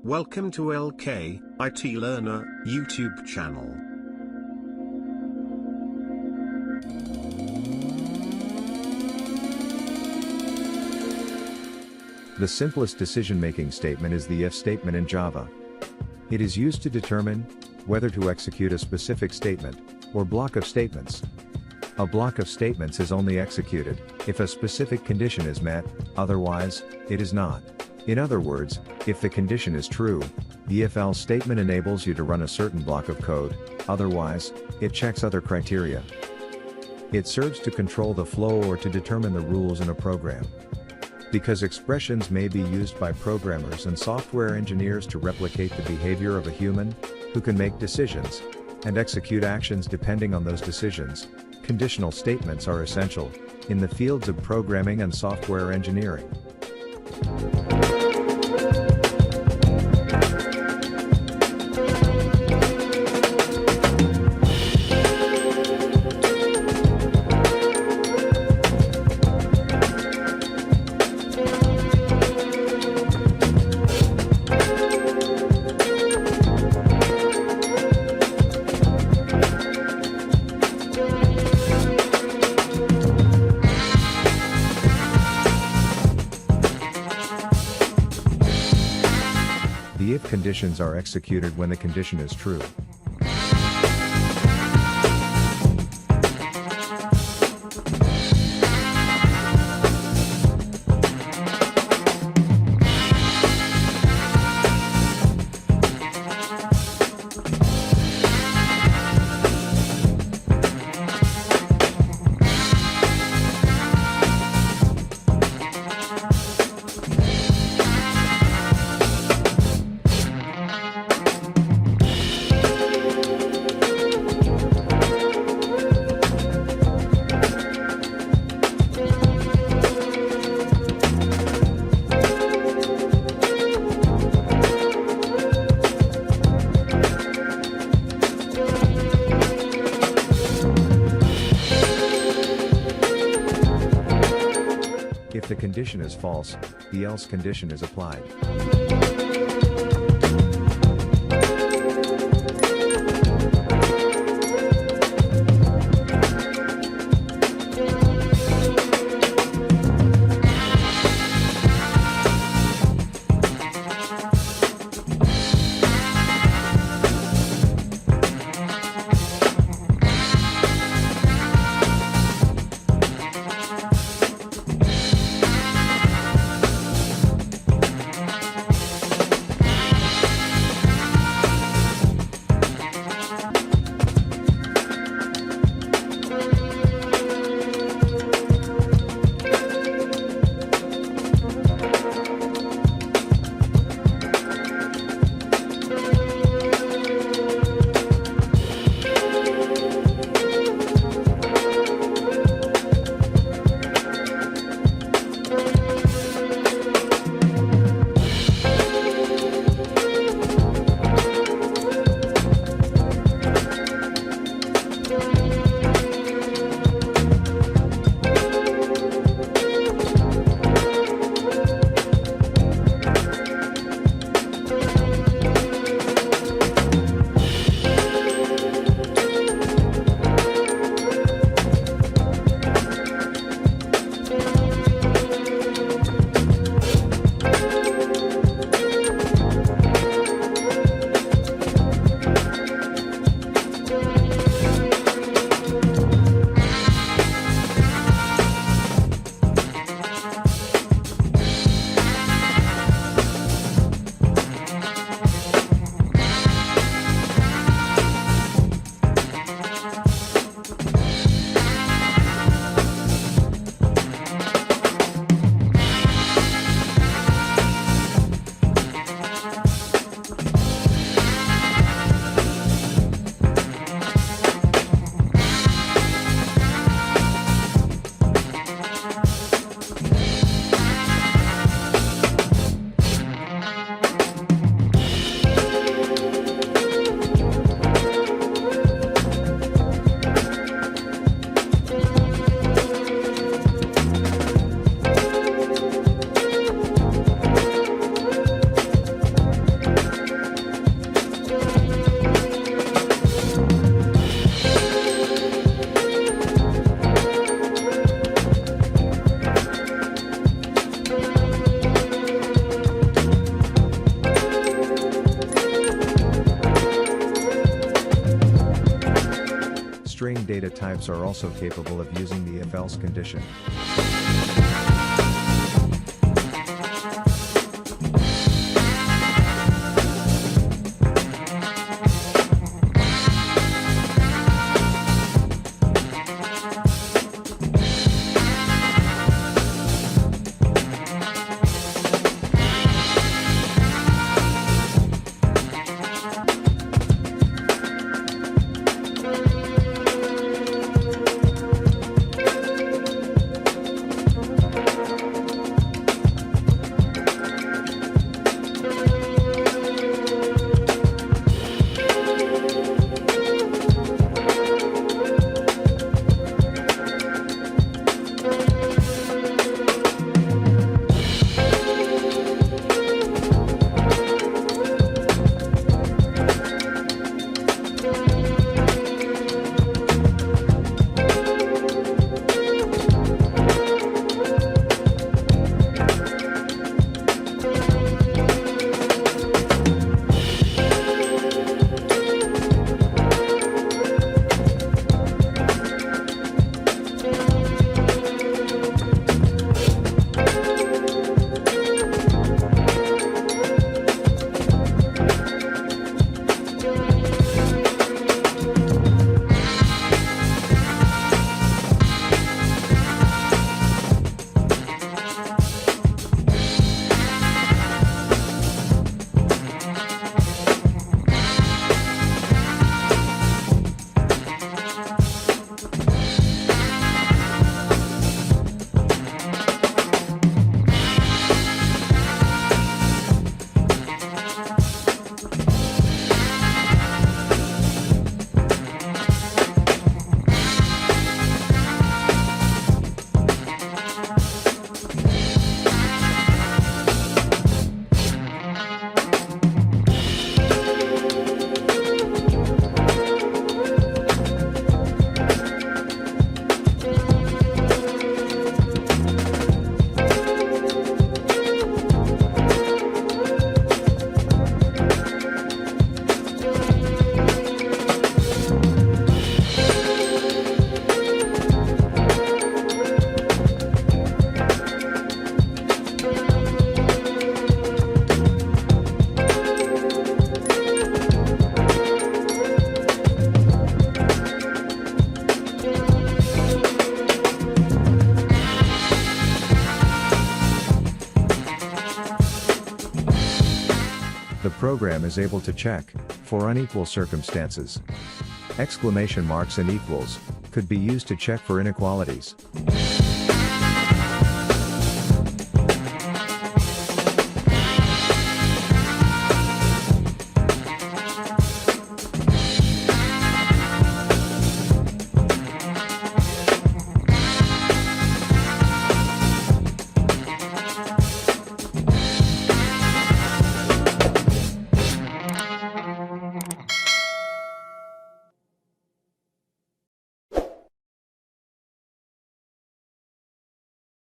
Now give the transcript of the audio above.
Welcome to LK IT Learner YouTube channel. The simplest decision-making statement is the if statement in Java. It is used to determine whether to execute a specific statement or block of statements. A block of statements is only executed if a specific condition is met, otherwise, it is not. In other words, if the condition is true, the if-else statement enables you to run a certain block of code, otherwise, it checks other criteria. It serves to control the flow or to determine the rules in a program. Because expressions may be used by programmers and software engineers to replicate the behavior of a human, who can make decisions and execute actions depending on those decisions, conditional statements are essential in the fields of programming and software engineering. The if conditions are executed when the condition is true. If the condition is false, the else condition is applied. data types are also capable of using the if-else condition. The program is able to check for unequal circumstances. Exclamation marks and equals could be used to check for inequalities.